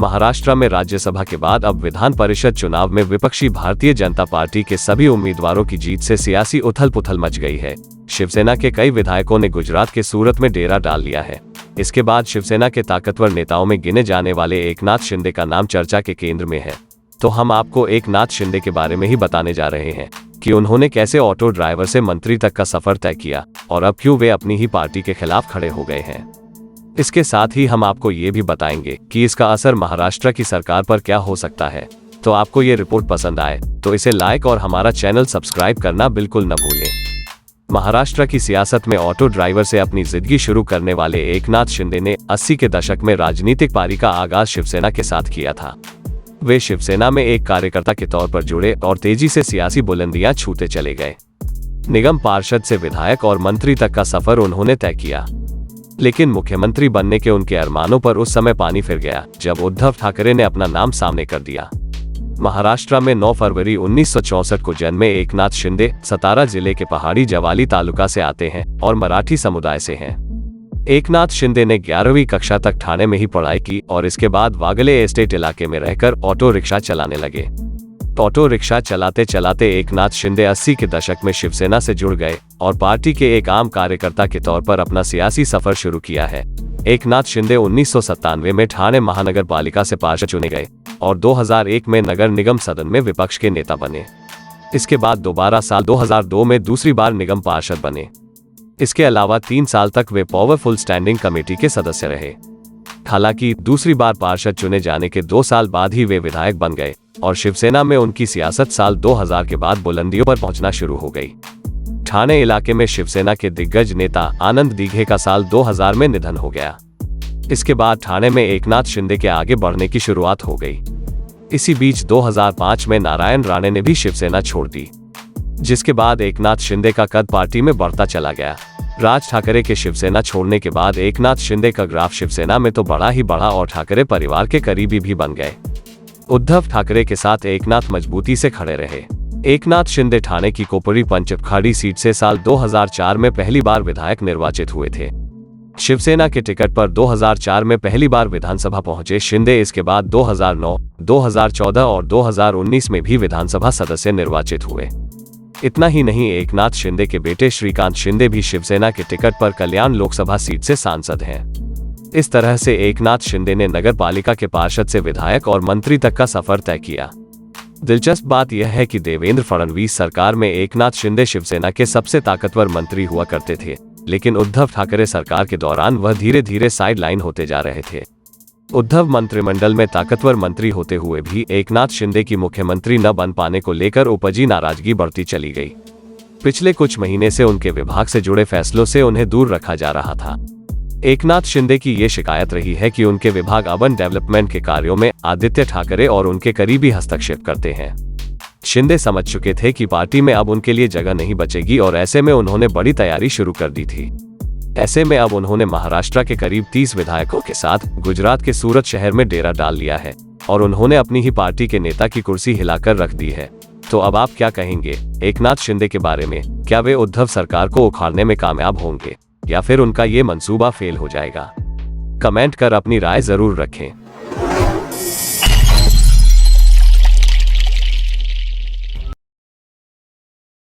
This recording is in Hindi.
महाराष्ट्र में राज्यसभा के बाद अब विधान परिषद चुनाव में विपक्षी भारतीय जनता पार्टी के सभी उम्मीदवारों की जीत से सियासी उथल पुथल मच गई है। शिवसेना के कई विधायकों ने गुजरात के सूरत में डेरा डाल लिया है। इसके बाद शिवसेना के ताकतवर नेताओं में गिने जाने वाले एकनाथ शिंदे का नाम चर्चा के केंद्र में है। तो हम आपको एकनाथ शिंदे के बारे में ही बताने जा रहे हैं कि उन्होंने कैसे ऑटो ड्राइवर से मंत्री तक का सफर तय किया और अब क्यों वे अपनी ही पार्टी के खिलाफ खड़े हो गए हैं। इसके साथ ही हम आपको ये भी बताएंगे कि इसका असर महाराष्ट्र की सरकार पर क्या हो सकता है। तो आपको ये रिपोर्ट पसंद आए तो इसे लाइक और हमारा चैनल सब्सक्राइब करना बिल्कुल न भूलें। महाराष्ट्र की सियासत में ऑटो ड्राइवर से अपनी जिंदगी शुरू करने वाले एकनाथ शिंदे ने 80 के दशक में राजनीतिक पारी का आगाज शिवसेना के साथ किया था। वे शिवसेना में एक कार्यकर्ता के तौर पर जुड़े और तेजी से सियासी बुलंदियां छूते चले गए। निगम पार्षद से विधायक और मंत्री तक का सफर उन्होंने तय किया, लेकिन मुख्यमंत्री बनने के उनके अरमानों पर उस समय पानी फिर गया जब उद्धव ठाकरे ने अपना नाम सामने कर दिया। महाराष्ट्र में 9 फरवरी 1964 को जन्मे एकनाथ शिंदे सतारा जिले के पहाड़ी जवाली तालुका से आते हैं और मराठी समुदाय से हैं। एकनाथ शिंदे ने 11वीं कक्षा तक ठाणे में ही पढ़ाई की और इसके बाद वागले एस्टेट इलाके में रहकर ऑटो रिक्शा चलाने लगे। ऑटो रिक्शा चलाते चलाते एकनाथ शिंदे 80 के दशक में शिवसेना से जुड़ गए और पार्टी के एक आम कार्यकर्ता के तौर पर अपना सियासी सफर शुरू किया है। एकनाथ शिंदे 1997 में ठाणे महानगर पालिका से पार्षद चुने गए और 2001 में नगर निगम सदन में विपक्ष के नेता बने। इसके बाद दोबारा साल 2002 में दूसरी बार निगम पार्षद बने। इसके अलावा 3 साल तक वे पावरफुल स्टैंडिंग कमेटी के सदस्य रहे। हालांकि दूसरी बार पार्षद चुने जाने के 2 साल बाद ही वे विधायक बन गए और शिवसेना में उनकी सियासत साल 2000 के बाद बुलंदियों पर पहुंचना शुरू हो गई। ठाणे इलाके में शिवसेना के दिग्गज नेता आनंद दिघे का साल 2000 में निधन हो गया। इसके बाद ठाणे में एकनाथ शिंदे के आगे बढ़ने की शुरुआत हो गई। इसी बीच 2005 में नारायण राणे ने भी शिवसेना छोड़ दी, जिसके बाद एकनाथ शिंदे का कद पार्टी में बढ़ता चला गया। राज ठाकरे के शिवसेना छोड़ने के बाद एकनाथ शिंदे का ग्राफ शिवसेना में तो बढ़ा ही बढ़ा और ठाकरे परिवार के करीबी भी बन गए। उद्धव ठाकरे के साथ एकनाथ मजबूती से खड़े रहे। एकनाथ शिंदे ठाणे की कोपरी पंचपखाड़ी सीट से साल 2004 में पहली बार विधायक निर्वाचित हुए थे। शिवसेना के टिकट पर 2004 में पहली बार विधानसभा पहुंचे शिंदे इसके बाद 2009, 2014 और 2019 में भी विधानसभा सदस्य निर्वाचित हुए। इतना ही नहीं, एकनाथ शिंदे के बेटे श्रीकांत शिंदे भी शिवसेना के टिकट पर कल्याण लोकसभा सीट से सांसद हैं। इस तरह से एकनाथ शिंदे ने नगर पालिका के पार्षद से विधायक और मंत्री तक का सफर तय किया। दिलचस्प बात यह है कि देवेंद्र फडणवीस सरकार में एकनाथ शिंदे शिवसेना के सबसे ताकतवर मंत्री हुआ करते थे, लेकिन उद्धव ठाकरे सरकार के दौरान वह धीरे धीरे साइडलाइन होते जा रहे थे। उद्धव मंत्रिमंडल में ताकतवर मंत्री होते हुए भी एकनाथ शिंदे की मुख्यमंत्री न बन पाने को लेकर उपजी नाराजगी बढ़ती चली गई। पिछले कुछ महीने से उनके विभाग से जुड़े फैसलों से उन्हें दूर रखा जा रहा था। एकनाथ शिंदे की ये शिकायत रही है कि उनके विभाग अर्बन डेवलपमेंट के कार्यों में आदित्य ठाकरे और उनके करीबी हस्तक्षेप करते हैं। शिंदे समझ चुके थे कि पार्टी में अब उनके लिए जगह नहीं बचेगी और ऐसे में उन्होंने बड़ी तैयारी शुरू कर दी थी। ऐसे में अब उन्होंने महाराष्ट्र के करीब 30 विधायकों के साथ गुजरात के सूरत शहर में डेरा डाल लिया है और उन्होंने अपनी ही पार्टी के नेता की कुर्सी हिलाकर रख दी है। तो अब आप क्या कहेंगे एकनाथ शिंदे के बारे में? क्या वे उद्धव सरकार को उखाड़ने में कामयाब होंगे या फिर उनका ये मंसूबा फेल हो जाएगा? कमेंट कर अपनी राय जरूर रखें।